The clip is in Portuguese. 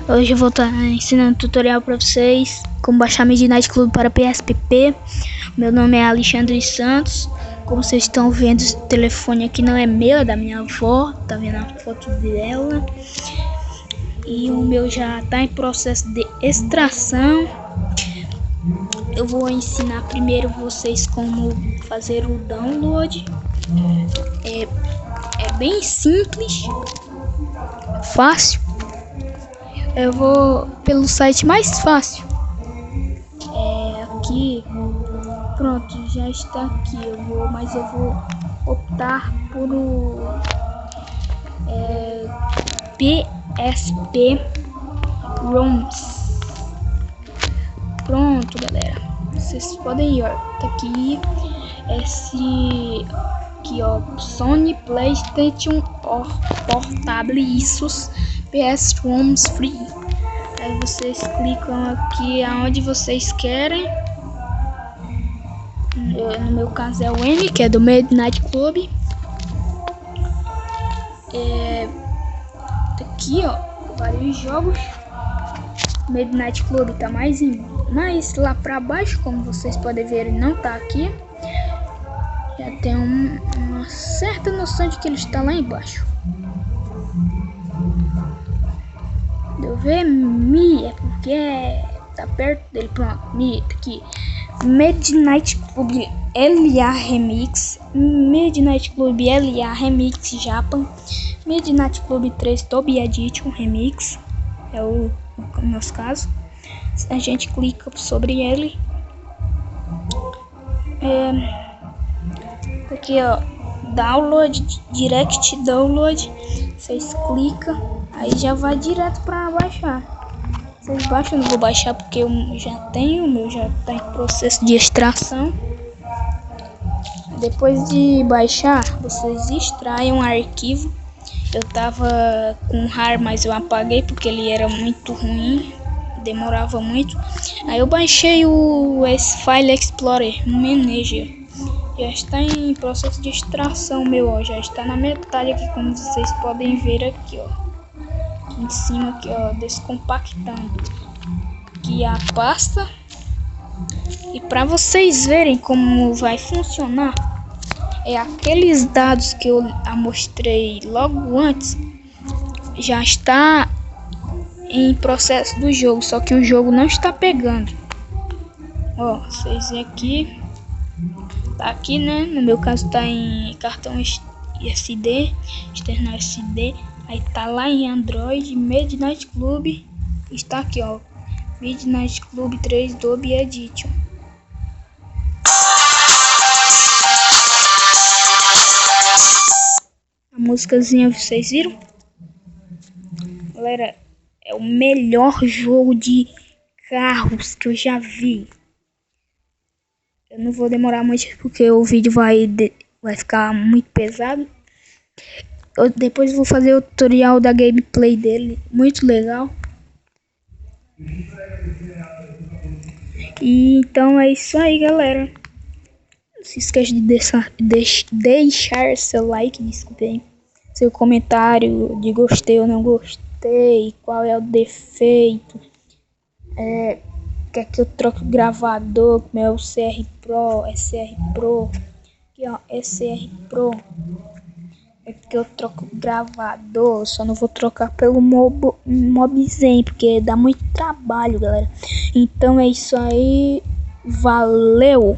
Hoje eu vou estar ensinando um tutorial para vocês como baixar Midnight Club para PSP. Meu nome é Alexandre Santos. Como vocês estão vendo, esse telefone aqui não é meu, é da minha avó. Tá vendo a foto dela? E o meu já está em processo de extração. Eu vou ensinar primeiro vocês como fazer o download. É bem simples, fácil. Eu vou pelo site mais fácil. Aqui, pronto, já está aqui. Mas eu vou optar por o PSP ROMs. Pronto, galera. Vocês podem ir, ó. Tá aqui esse aqui, ó, Sony PlayStation Portable Isus PS ROMs Free. Aí vocês clicam aqui aonde vocês querem. No meu caso é o M, que é do Midnight Club. Aqui, ó, vários jogos. Midnight Club tá mais lá pra baixo, como vocês podem ver, ele não tá aqui. Já tem uma certa noção de que ele está lá embaixo. Deu ver? É porque tá perto dele. Pronto, tá aqui. Midnight Club LA Remix, Midnight Club LA Remix Japan, Midnight Club 3 Toby Edition Remix, é o nosso caso. A gente clica sobre ele. Aqui, ó, download, direct download. Vocês clicam, aí já vai direto para baixar. Vocês baixam, eu não vou baixar porque eu já tenho, o meu já está em processo de extração. Depois de baixar, vocês extraem um arquivo. Eu tava com RAR, mas eu apaguei porque ele era muito ruim, demorava muito. Aí eu baixei esse File Explorer Manager. Já está em processo de extração meu, ó, já está na metade aqui, como vocês podem ver aqui, ó. Aqui em cima, aqui, ó, descompactando aqui a pasta. E para vocês verem como vai funcionar, aqueles dados que eu mostrei logo antes, já está em processo do jogo, só que o jogo não está pegando. Ó, vocês veem aqui, tá aqui, né? No meu caso tá em cartão SD, externo SD. Aí tá lá em Android, Midnight Club. Está aqui, ó, Midnight Club 3 Toby Edition. A músicazinha, vocês viram? Galera, é o melhor jogo de carros que eu já vi. Eu não vou demorar muito porque o vídeo vai ficar muito pesado. Eu depois vou fazer o tutorial da gameplay dele, muito legal. E então é isso aí, galera. Não se esqueça de deixar seu like, desculpem, seu comentário de gostei ou não gostei, qual é o defeito, quer que eu troque o gravador, como é o CR Pro, SR Pro, aqui ó, SR Pro. É que eu troco o gravador, só não vou trocar pelo Mobzen, porque dá muito trabalho, galera. Então é isso aí, valeu!